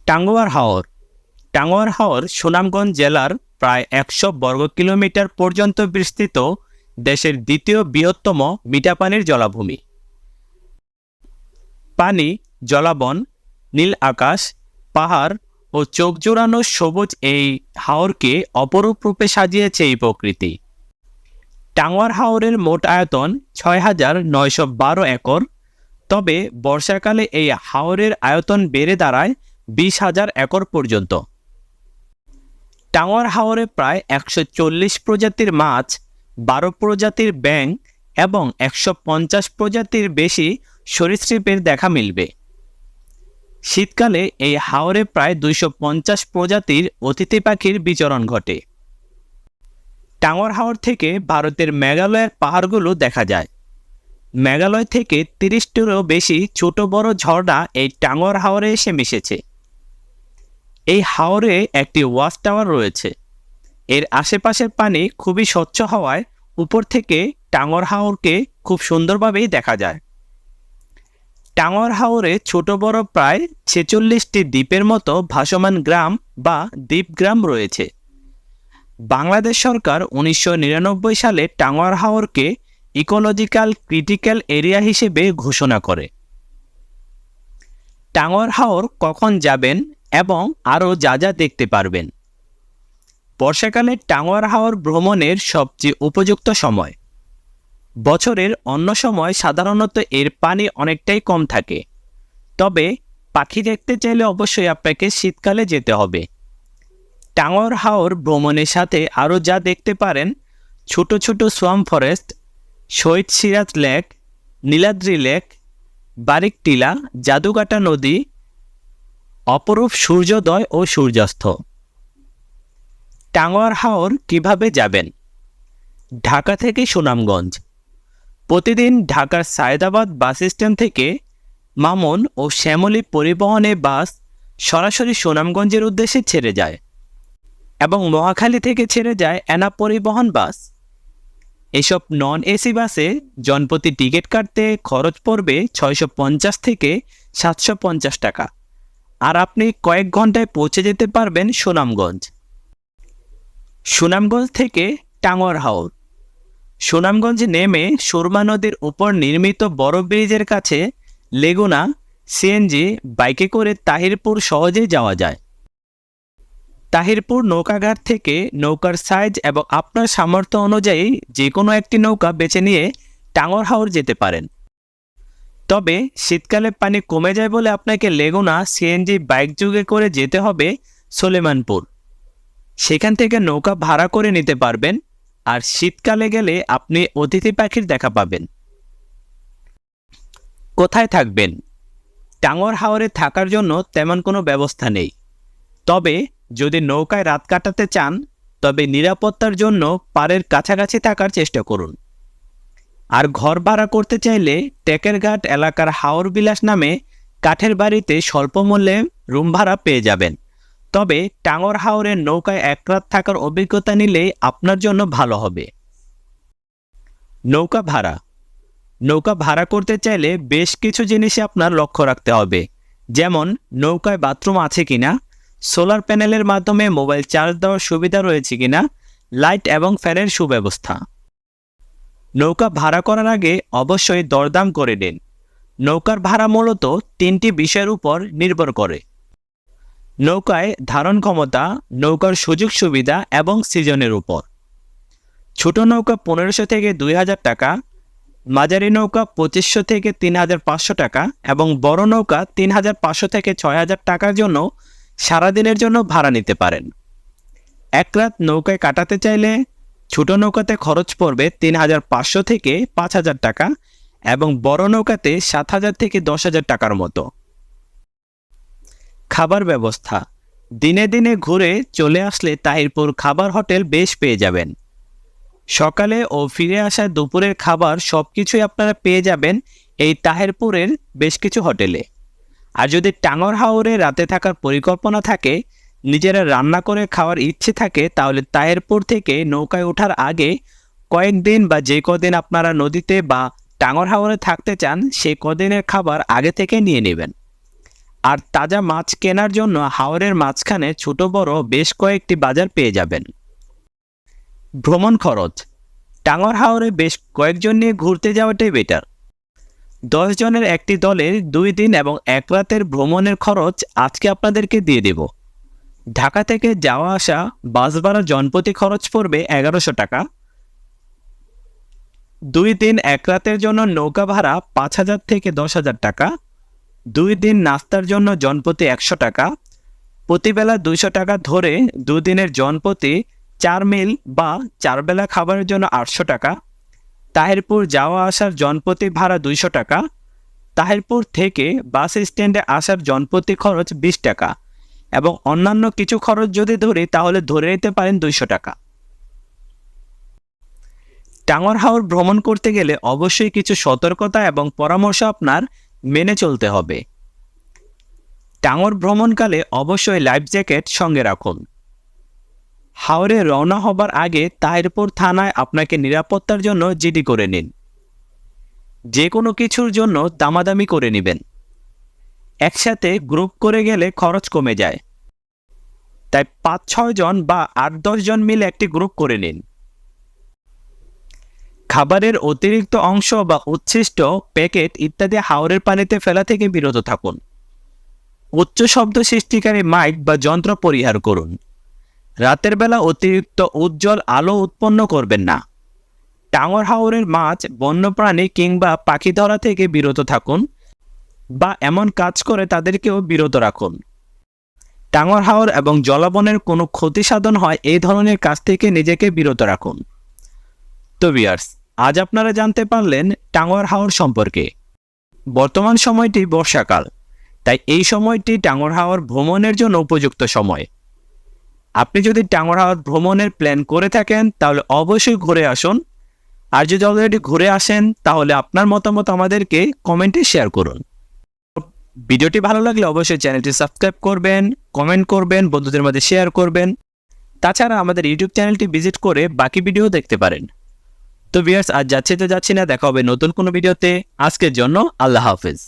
টাঙ্গুয়ার হাওর। টাঙ্গুয়ার হাওর সুনামগঞ্জ জেলার প্রায় ১০০ বর্গ কিলোমিটার পর্যন্ত বিস্তৃত দেশের দ্বিতীয় বৃহত্তম মিঠা পানির জলাভূমি। পানি, জলাবন, নীল আকাশ, পাহাড় ও চোখ জোড়ানো সবুজ এই হাওরকে অপরূপ রূপে সাজিয়েছে এই প্রকৃতি। টাঙ্গুয়ার হাওরের মোট আয়তন ৬,৯১২ একর, তবে বর্ষাকালে এই হাওরের আয়তন বেড়ে দাঁড়ায় ২০,০০০ একর পর্যন্ত। টাঙ্গুয়ার হাওরে প্রায় ১৪০ প্রজাতির মাছ, ১২ প্রজাতির ব্যাঙ এবং ১৫০ প্রজাতির বেশি সরীসৃপের দেখা মিলবে। শীতকালে এই হাওরে প্রায় ২৫০ প্রজাতির অতিথি পাখির বিচরণ ঘটে। টাঙ্গুয়ার হাওর থেকে ভারতের মেঘালয়ের পাহাড়গুলো দেখা যায়। মেঘালয় থেকে ৩০টিরও বেশি ছোট বড় ঝর্ণা এই টাঙ্গুয়ার হাওরে এসে মিশেছে। এই হাওরে একটি ওয়াচ টাওয়ার রয়েছে। এর আশেপাশের পানি খুবই স্বচ্ছ হওয়ায় উপর থেকে টাঙ্গুয়ার হাওরকে খুব সুন্দরভাবেই দেখা যায়। টাঙ্গুয়ার হাওরে ছোট বড় প্রায় ৪৬টি দ্বীপের মতো ভাসমান গ্রাম বা দ্বীপগ্রাম রয়েছে। বাংলাদেশ সরকার ১৯৯৯ সালে টাঙ্গুয়ার হাওরকে ইকোলজিক্যাল ক্রিটিক্যাল এরিয়া হিসেবে ঘোষণা করে। টাঙ্গুয়ার হাওর কখন যাবেন এবং আরও যা যা দেখতে পারবেন। বর্ষাকালে টাঙ্গুয়ার হাওর ভ্রমণের সবচেয়ে উপযুক্ত সময়। বছরের অন্য সময় সাধারণত এর পানি অনেকটাই কম থাকে, তবে পাখি দেখতে চাইলে অবশ্যই আপনাকে শীতকালে যেতে হবে। টাঙ্গুয়ার হাওর ভ্রমণের সাথে আরও যা দেখতে পারেন: ছোট ছোট সোয়াম ফরেস্ট, শহীদ সিরাজ লেক, নীলাদ্রি লেক, বারিক টিলা, জাদুকাটা নদী, অপরূপ সূর্যোদয় ও সূর্যাস্ত। টাঙ্গুয়ার হাওর কিভাবে যাবেন? ঢাকা থেকে সুনামগঞ্জ। প্রতিদিন ঢাকার সায়েদাবাদ বাস স্ট্যান্ড থেকে মামুন ও শ্যামলী পরিবহনে বাস সরাসরি সুনামগঞ্জের উদ্দেশ্যে ছেড়ে যায় এবং মহাখালী থেকে ছেড়ে যায় এনা পরিবহন বাস। এসব নন এসি বাসে জনপ্রতি টিকিট কাটতে খরচ পড়বে ৬৫০ থেকে ৭৫০ টাকা, আর আপনি কয়েক ঘন্টায় পৌঁছে যেতে পারবেন সুনামগঞ্জ। সুনামগঞ্জ থেকে টাঙ্গুয়ার হাওর। সুনামগঞ্জ নেমে সুরমা নদীর উপর নির্মিত বড় ব্রিজের কাছে লেগুনা, সিএনজি, বাইকে করে তাহিরপুর সহজেই যাওয়া যায়। তাহিরপুর নৌকাঘাট থেকে নৌকার সাইজ এবং আপনার সামর্থ্য অনুযায়ী যে কোনো একটি নৌকা বেছে নিয়ে টাঙ্গুয়ার হাওর যেতে পারেন। তবে শীতকালে পানি কমে যায় বলে আপনাকে লেগুনা, সিএনজি, বাইক যোগে করে যেতে হবে সলেমানপুর। সেখান থেকে নৌকা ভাড়া করে নিতে পারবেন, আর শীতকালে গেলে আপনি অতিথি পাখির দেখা পাবেন। কোথায় থাকবেন? টাঙ্গুয়ার হাওরে থাকার জন্য তেমন কোনো ব্যবস্থা নেই, তবে যদি নৌকায় রাত কাটাতে চান তবে নিরাপত্তার জন্য পাড়ের কাছাকাছি থাকার চেষ্টা করুন। আর ঘর ভাড়া করতে চাইলে টেকেরঘাট এলাকার হাওর বিলাস নামে কাঠের বাড়িতে স্বল্প মূল্যে রুম ভাড়া পেয়ে যাবেন। তবে টাঙ্গুয়ার হাওরের নৌকায় এক রাত থাকার অভিজ্ঞতা নিলেই আপনার জন্য ভালো হবে। নৌকা ভাড়া। নৌকা ভাড়া করতে চাইলে বেশ কিছু জিনিসে আপনার লক্ষ্য রাখতে হবে, যেমন নৌকায় বাথরুম আছে কিনা, সোলার প্যানেলের মাধ্যমে মোবাইল চার্জ দেওয়ার সুবিধা রয়েছে কিনা, লাইট এবং ফ্যানের সুব্যবস্থা। নৌকা ভাড়া করার আগে অবশ্যই দরদাম করে নিন। নৌকার ভাড়া মূলত 3টি বিষয়ের উপর নির্ভর করে: নৌকায় ধারণ ক্ষমতা, নৌকার সুযোগ সুবিধা এবং সিজনের উপর। ছোট নৌকা ১৫০০ থেকে ২,০০০ টাকা, মাঝারি নৌকা ২৫০০ থেকে ৩,৫০০ টাকা এবং বড় নৌকা ৩,৫০০ থেকে ৬,০০০ টাকার জন্য সারাদিনের জন্য ভাড়া নিতে পারেন। এক রাত নৌকায় কাটাতে চাইলে ছোট নৌকাতে খরচ পড়বে ৩,৫০০ থেকে ৫,০০০ টাকা এবং বড় নৌকাতে ৭,০০০ থেকে ১০,০০০ টাকার মতো। খাবার ব্যবস্থা। দিনে দিনে ঘুরে চলে আসলে তাহিরপুর খাবার হোটেল বেশ পেয়ে যাবেন। সকালে ও ফিরে আসা দুপুরের খাবার সবকিছুই আপনারা পেয়ে যাবেন এই তাহিরপুরের বেশ কিছু হোটেলে। আর যদি টাঙ্গুয়ার হাওরে রাতে থাকার পরিকল্পনা থাকে, নিজেরা রান্না করে খাওয়ার ইচ্ছে থাকে, তাহলে তাহিরপুর থেকে নৌকায় ওঠার আগে কয়েকদিন বা যে কদিন আপনারা নদীতে বা টাঙ্গুয়ার হাওরে থাকতে চান সেই কদিনের খাবার আগে থেকে নিয়ে নেবেন। আর তাজা মাছ কেনার জন্য হাওরের মাঝখানে ছোট বড় বেশ কয়েকটি বাজার পেয়ে যাবেন। ভ্রমণ খরচ, টাঙ্গর হাওরে বেশ কয়েকজন নিয়ে ঘুরতে যাওয়াটাই বেটার। 10 জনের একটি দলের 2 দিন এবং 1 রাতের ভ্রমণের খরচ আজকে আপনাদেরকে দিয়ে দেব। ঢাকা থেকে যাওয়া আসা বাস ভাড়া জনপ্রতি খরচ পড়বে 1100 টাকা। 2 দিন 1 রাতের জন্য নৌকা ভাড়া 5000 থেকে 10,000 টাকা। 2 দিন নাস্তার জন্য জনপ্রতি 100 টাকা। প্রতিবেলা 200 টাকা ধরে 2 দিনের জনপ্রতি 4 মিল বা 4 বেলা খাবারের জন্য 800 টাকা। তাহিরপুর যাওয়া আসার জনপ্রতি ভাড়া 200 টাকা। তাহিরপুর থেকে বাস স্ট্যান্ডে আসার জনপ্রতি খরচ 20 টাকা এবং অন্যান্য কিছু খরচ যদি ধরি তাহলে ধরে নিতে পারেন 200 টাকা। টাঙ্গর হাওর ভ্রমণ করতে গেলে অবশ্যই কিছু সতর্কতা এবং পরামর্শ আপনার মেনে চলতে হবে। টাঙ্গর ভ্রমণকালে অবশ্যই লাইফ জ্যাকেট সঙ্গে রাখুন। হাওরে রওনা হবার আগে তাহিরপুর থানায় আপনাকে নিরাপত্তার জন্য জিডি করে নিন। যে কোনো কিছুর জন্য দামাদামি করে নেবেন। একসাথে গ্রুপ করে গেলে খরচ কমে যায়, তাই 5-6 জন বা 8-10 জন মিলে একটি গ্রুপ করে নিন। খাবারের অতিরিক্ত অংশ বা উচ্ছিষ্ট প্যাকেট ইত্যাদি হাওরের পানিতে ফেলা থেকে বিরত থাকুন। উচ্চ শব্দ সৃষ্টিকারী মাইক বা যন্ত্র পরিহার করুন। রাতের বেলা অতিরিক্ত উজ্জ্বল আলো উৎপন্ন করবেন না। টাঙ্গর হাওরের মাছ, বন্যপ্রাণী কিংবা পাখি ধরা থেকে বিরত থাকুন বা এমন কাজ করে তাদেরকেও বিরত রাখুন। টাঙ্গর হাওর এবং জলাবনের কোনো ক্ষতি সাধন হয় এই ধরনের কাজ থেকে নিজেকে বিরত রাখুন। তো ভিউয়ার্স, আজ আপনারা জানতে পারলেন টাঙ্গর হাওর সম্পর্কে। বর্তমান সময়টি বর্ষাকাল, তাই এই সময়টি টাঙ্গর হাওর ভ্রমণের জন্য উপযুক্ত সময়। আপনি যদি টাঙ্গর হাওর ভ্রমণের প্ল্যান করে থাকেন তাহলে অবশ্যই ঘুরে আসুন। আর যদি অলরেডি ঘুরে আসেন তাহলে আপনার মতামত আমাদেরকে কমেন্টে শেয়ার করুন। ভিডিওটি ভালো লাগলে অবশ্যই চ্যানেলটি সাবস্ক্রাইব করবেন, কমেন্ট করবেন, বন্ধুদের মধ্যে শেয়ার করবেন। তাছাড়া আমাদের ইউটিউব চ্যানেলটি ভিজিট করে বাকি ভিডিও দেখতে পারেন। তো ভিউয়ার্স, আজ যাচ্ছি না, দেখা হবে নতুন কোনো ভিডিওতে। আজকের জন্য আল্লাহ হাফেজ।